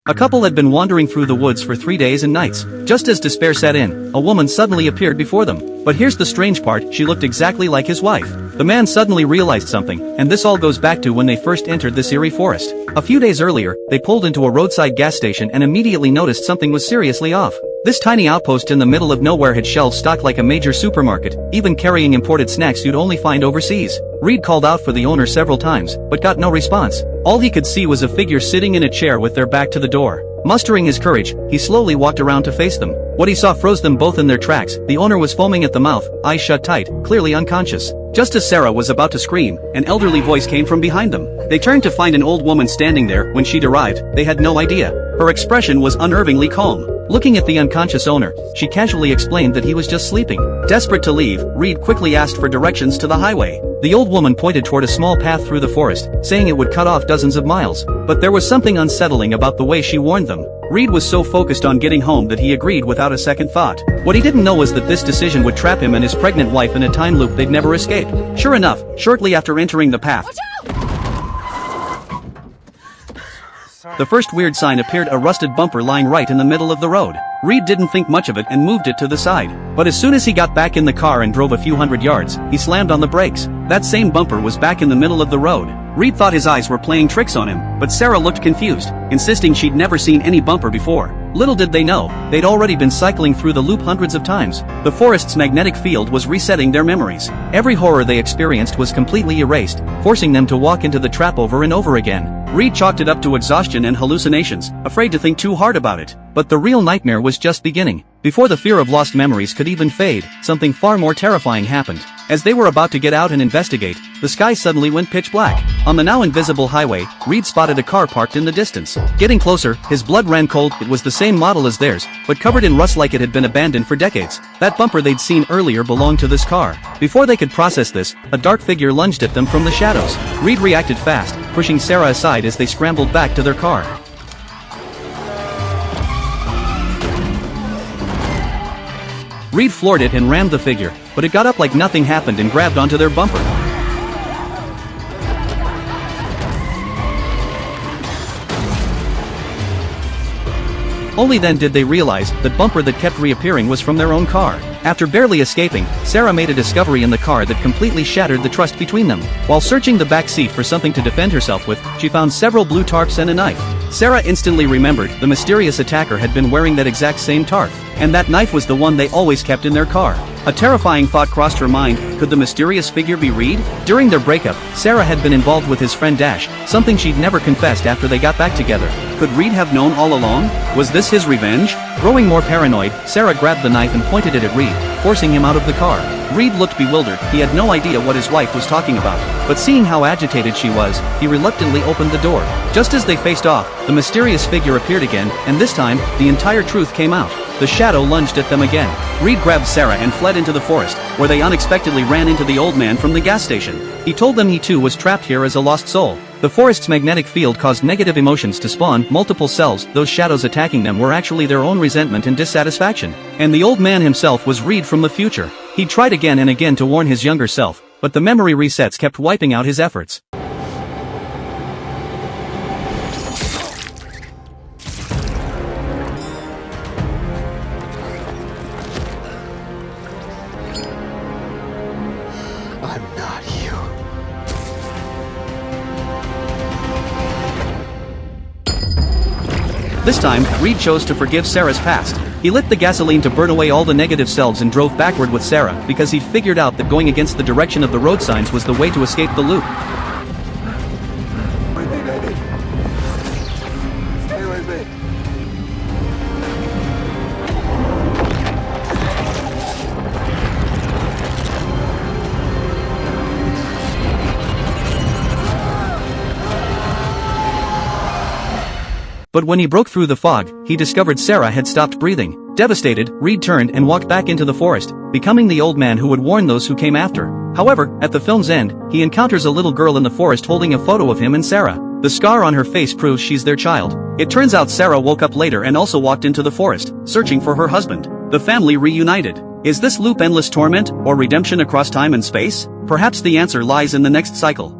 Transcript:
A couple had been wandering through the woods for 3 days and nights. Just as despair set in, a woman suddenly appeared before them. But here's the strange part, she looked exactly like his wife. The man suddenly realized something, and this all goes back to when they first entered this eerie forest. A few days earlier, they pulled into a roadside gas station and immediately noticed something was seriously off. This tiny outpost in the middle of nowhere had shelves stocked like a major supermarket, even carrying imported snacks you'd only find overseas. Reed called out for the owner several times, but got no response. All he could see was a figure sitting in a chair with their back to the door. Mustering his courage, he slowly walked around to face them. What he saw froze them both in their tracks. The owner was foaming at the mouth, eyes shut tight, clearly unconscious. Just as Sarah was about to scream, an elderly voice came from behind them. They turned to find an old woman standing there. When she'd arrived, they had no idea. Her expression was unnervingly calm. Looking at the unconscious owner, she casually explained that he was just sleeping. Desperate to leave, Reed quickly asked for directions to the highway. The old woman pointed toward a small path through the forest, saying it would cut off dozens of miles. But there was something unsettling about the way she warned them. Reed was so focused on getting home that he agreed without a second thought. What he didn't know was that this decision would trap him and his pregnant wife in a time loop they'd never escape. Sure enough, shortly after entering the path, the first weird sign appeared, a rusted bumper lying right in the middle of the road. Reed didn't think much of it and moved it to the side. But as soon as he got back in the car and drove a few hundred yards, he slammed on the brakes. That same bumper was back in the middle of the road. Reed thought his eyes were playing tricks on him, but Sarah looked confused, insisting she'd never seen any bumper before. Little did they know, they'd already been cycling through the loop hundreds of times. The forest's magnetic field was resetting their memories. Every horror they experienced was completely erased, forcing them to walk into the trap over and over again. Reed chalked it up to exhaustion and hallucinations, afraid to think too hard about it. But the real nightmare was just beginning. Before the fear of lost memories could even fade, something far more terrifying happened. As they were about to get out and investigate, the sky suddenly went pitch black. On the now invisible highway, Reed spotted a car parked in the distance. Getting closer, his blood ran cold. It was the same model as theirs, but covered in rust like it had been abandoned for decades. That bumper they'd seen earlier belonged to this car. Before they could process this, a dark figure lunged at them from the shadows. Reed reacted fast, pushing Sarah aside as they scrambled back to their car. Reed floored it and rammed the figure, but it got up like nothing happened and grabbed onto their bumper. Only then did they realize that bumper that kept reappearing was from their own car. After barely escaping, Sarah made a discovery in the car that completely shattered the trust between them. While searching the back seat for something to defend herself with, she found several blue tarps and a knife. Sarah instantly remembered the mysterious attacker had been wearing that exact same tarp, and that knife was the one they always kept in their car. A terrifying thought crossed her mind, could the mysterious figure be Reed? During their breakup, Sarah had been involved with his friend Dash, something she'd never confessed after they got back together. Could Reed have known all along? Was this his revenge? Growing more paranoid, Sarah grabbed the knife and pointed it at Reed, forcing him out of the car. Reed looked bewildered, he had no idea what his wife was talking about. But seeing how agitated she was, he reluctantly opened the door. Just as they faced off, the mysterious figure appeared again, and this time, the entire truth came out. The shadow lunged at them again. Reed grabbed Sarah and fled into the forest, where they unexpectedly ran into the old man from the gas station. He told them he too was trapped here as a lost soul. The forest's magnetic field caused negative emotions to spawn multiple cells. Those shadows attacking them were actually their own resentment and dissatisfaction. And the old man himself was Reed from the future. He tried again and again to warn his younger self, but the memory resets kept wiping out his efforts. I'm not you. This time, Reed chose to forgive Sarah's past. He lit the gasoline to burn away all the negative selves and drove backward with Sarah, because he'd figured out that going against the direction of the road signs was the way to escape the loop. With me, baby. Stay with me. But when he broke through the fog, he discovered Sarah had stopped breathing. Devastated, Reed turned and walked back into the forest, becoming the old man who would warn those who came after. However, at the film's end, he encounters a little girl in the forest holding a photo of him and Sarah. The scar on her face proves she's their child. It turns out Sarah woke up later and also walked into the forest, searching for her husband. The family reunited. Is this loop endless torment, or redemption across time and space? Perhaps the answer lies in the next cycle.